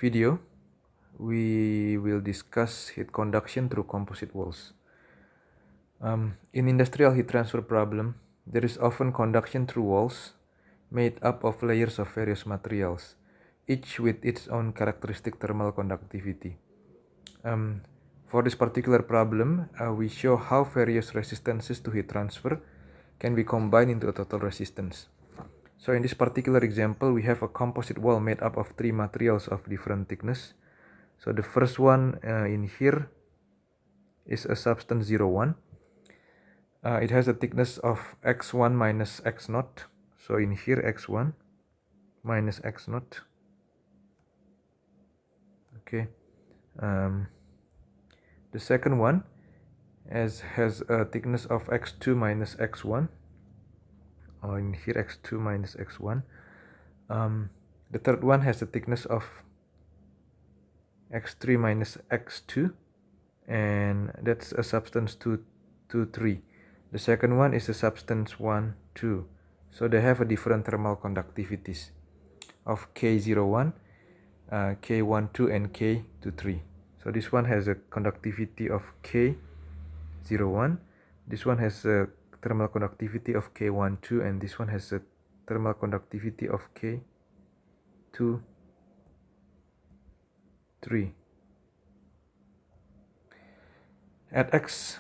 video, we will discuss heat conduction through composite walls. In industrial heat transfer problem, there is often conduction through walls made up of layers of various materials, each with its own characteristic thermal conductivity. For this particular problem, we show how various resistances to heat transfer can be combined into a total resistance. So in this particular example, we have a composite wall made up of three materials of different thickness. So the first one in here is a substance 01. It has a thickness of x1 minus x0. So in here x1 minus x0. Okay. The second one has a thickness of x2 minus x1. Or in here x2 minus x1. The third one has a thickness of x3 minus x2, and that's a substance 2, 2, 3. The second one is a substance 1, 2. So they have a different thermal conductivities of K01, K12, and K23. So this one has a conductivity of K01. This one has a thermal conductivity of K12, and this one has a thermal conductivity of K23. At x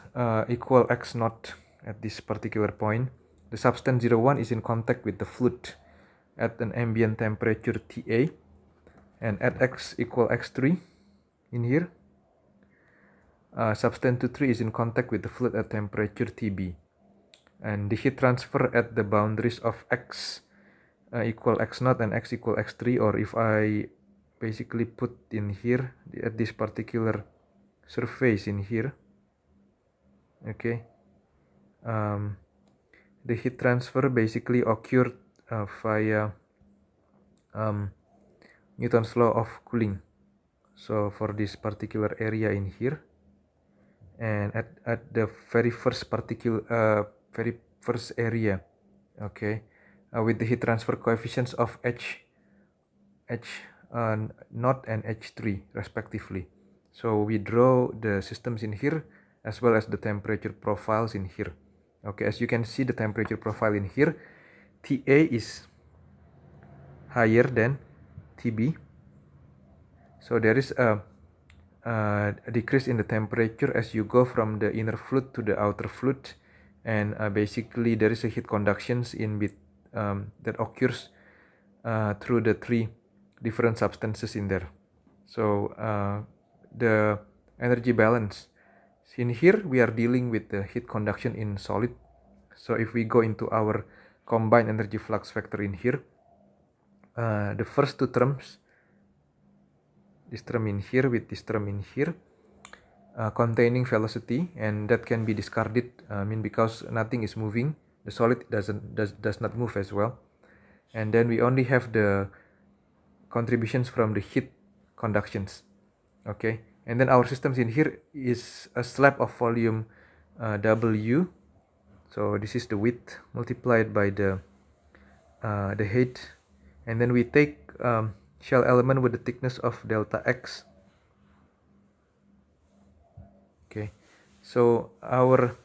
equal x0 at this particular point, the substance 01 is in contact with the fluid at an ambient temperature TA, and at x equal x3 in here, substance 23 is in contact with the fluid at temperature TB, and the heat transfer at the boundaries of x equal x0 and x equal x3, or if I basically put in here at this particular surface in here, okay, the heat transfer basically occurred via Newton's law of cooling. So for this particular area in here, and at the very first area, okay, with the heat transfer coefficients of H0 and H3 respectively. So we draw the systems in here as well as the temperature profiles in here. Okay, as you can see, the temperature profile in here, TA is higher than TB. So there is a decrease in the temperature as you go from the inner fluid to the outer fluid, and basically there is a heat conductions that occurs through the three different substances in there. So the energy balance in here, we are dealing with the heat conduction in solid. So if we go into our combined energy flux factor in here, the first two terms, this term in here with this term in here, containing velocity, and that can be discarded, because nothing is moving, the solid does not move as well. And then we only have the contributions from the heat conductions. Okay, and then our systems in here is a slab of volume W. So this is the width multiplied by the height, and then we take shell element with the thickness of delta X. Okay, so our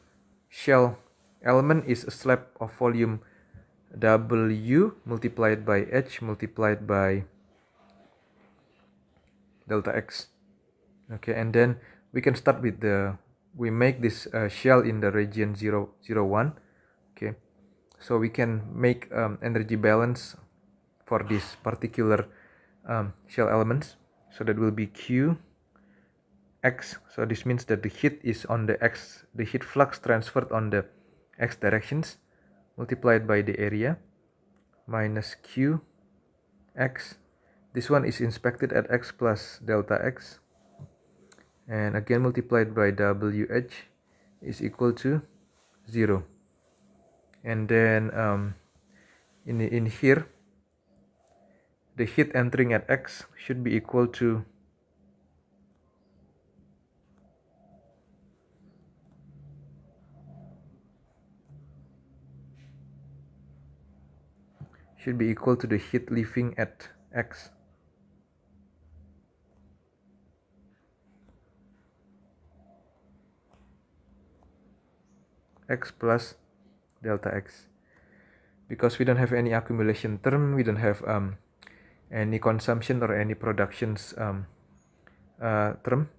shell element is a slab of volume W multiplied by H multiplied by delta X. Okay, and then we can start with we make this shell in the region 0, 0, 1. Okay, so we can make energy balance for this particular shell elements. So that will be Q X. So this means that the heat is on the X, the heat flux transferred on the X directions multiplied by the area minus Q X. This one is inspected at X plus delta X, and again multiplied by WH is equal to 0. And then in here, the heat entering at X should be equal to the heat leaving at X. x plus delta x. Because we don't have any accumulation term, we don't have any consumption or any productions term.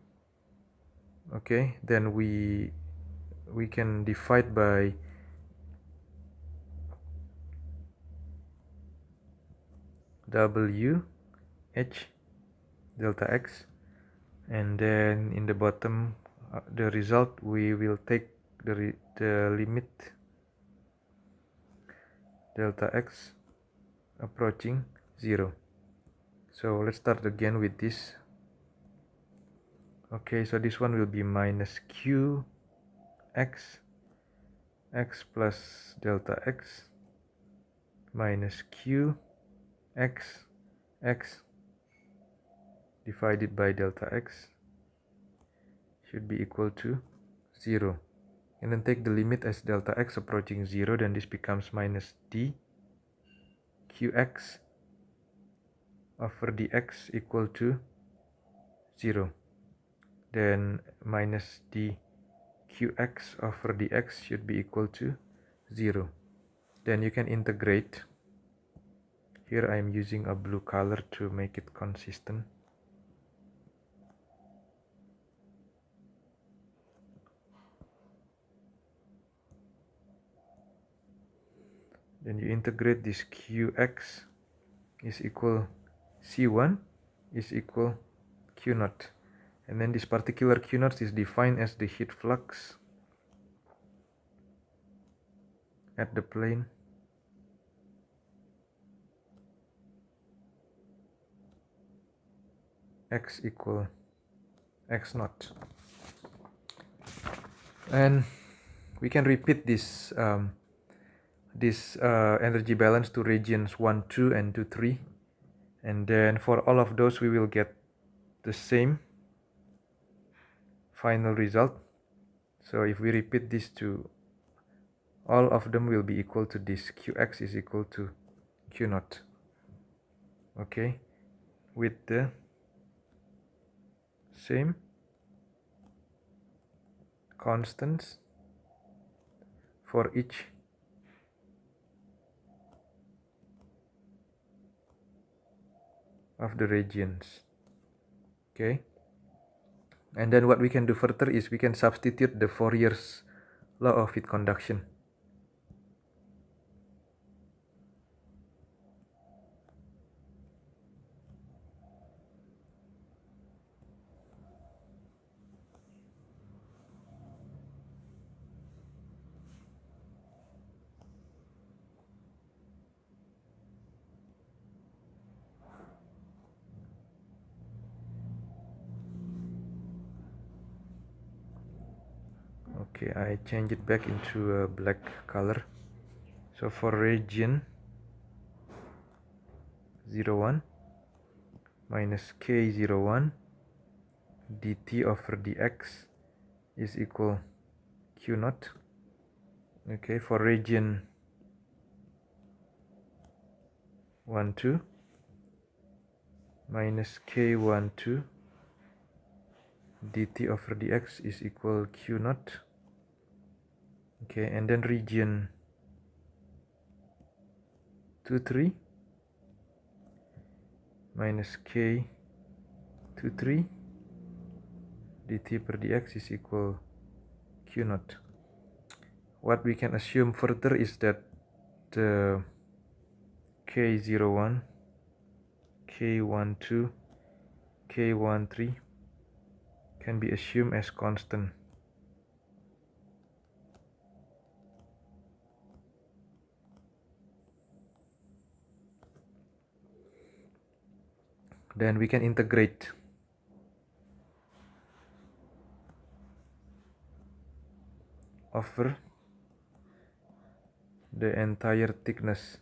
Okay, then we can divide by W H delta x, and then in the bottom the result we will take the limit delta x approaching 0. So let's start again with this. Okay, so this one will be minus q x plus delta x minus q x divided by delta x should be equal to 0. And then take the limit as delta x approaching 0, then this becomes minus d qx over dx equal to 0. Then minus d qx over dx should be equal to 0. Then you can integrate. Here I am using a blue color to make it consistent. Then you integrate this qx is equal C1 is equal Q naught. And then this particular Q naught is defined as the heat flux at the plane x equal x naught. And we can repeat this energy balance to regions 1, 2, and 2, 3. And then for all of those we will get the same final result. So if we repeat this to all of them will be equal to this qx is equal to q naught. Okay, with the same constants for each of the regions. Okay, and then what we can do further is we can substitute the Fourier's law of heat conduction. Okay, I change it back into a black color. So for region 01 minus K01 dt over dx is equal Q naught. Okay, for region 12 minus K12 dt over dx is equal Q naught. Okay, and then region 23 minus K23 dt per dx is equal Q naught. What we can assume further is that the K01, K12, K13 can be assumed as constant. Then we can integrate over the entire thickness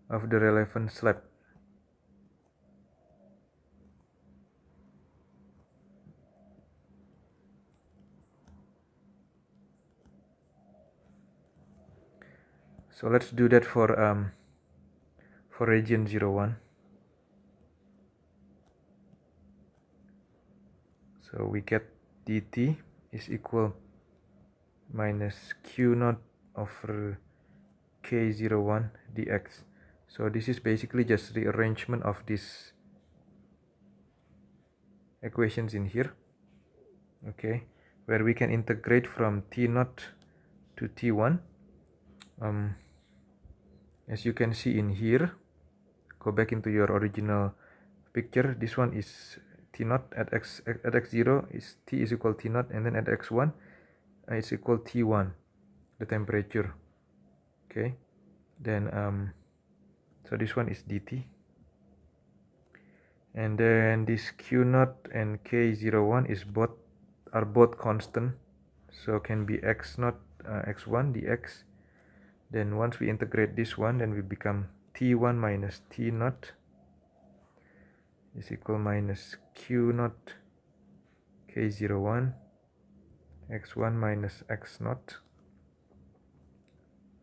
of the relevant slab. So let's do that for region 01. So we get dt is equal minus q naught over k01 dx. So this is basically just rearrangement of these equations in here, okay, where we can integrate from t0 to t1. As you can see in here, go back into your original picture. This one is t0 at x0 is t is equal t0, and then at x1 it's equal t1, the temperature. Okay, then so this one is dt, and then this q0 and k01 are both constant, so can be x0 x1 dx. Then once we integrate this one, then we become t1 minus t0 is equal minus q0 k01 x1 minus x0.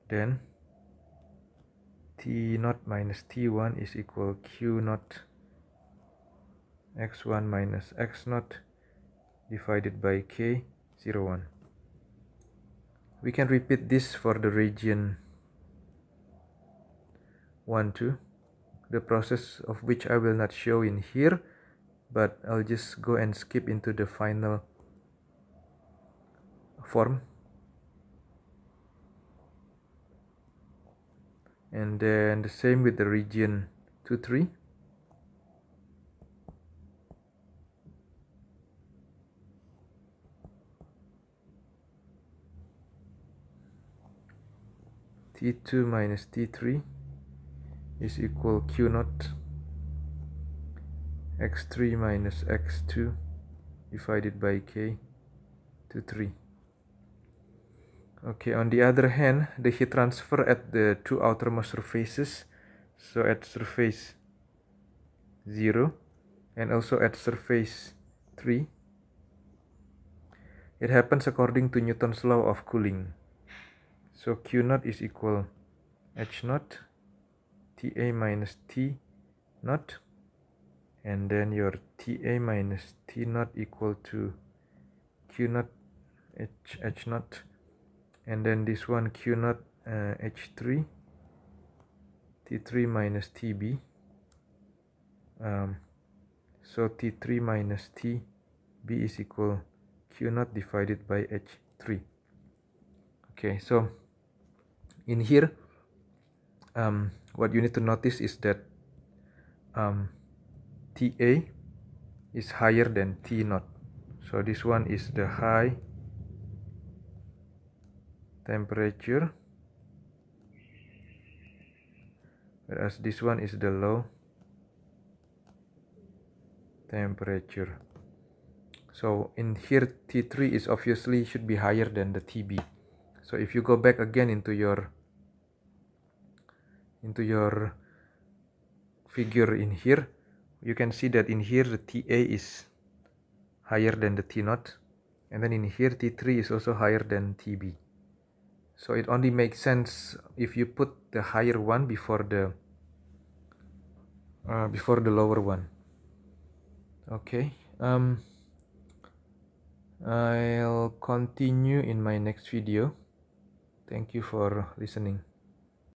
Then t0 minus t1 is equal q0 x1 minus x0 divided by k01. We can repeat this for the region 1, 2, the process of which I will not show in here, but I'll just go and skip into the final form. And then the same with the region 2, 3. T2 minus T3 is equal Q0 x3 minus x2 divided by K23. Okay, on the other hand, the heat transfer at the two outermost surfaces, so at surface 0 and also at surface 3, it happens according to Newton's law of cooling. So Q0 is equal H0 TA minus T0, and then your TA minus T0 equal to Q0 H0, and then this one Q0 H3 T3 minus TB. So T3 minus TB is equal Q0 divided by H3. Okay, so in here, what you need to notice is that TA is higher than T0. So this one is the high temperature, whereas this one is the low temperature. So in here, T3 is obviously should be higher than the TB. So if you go back again into your figure in here, you can see that in here the TA is higher than the T0, and then in here T3 is also higher than TB. So it only makes sense if you put the higher one before the lower one. Okay, I'll continue in my next video. Thank you for listening.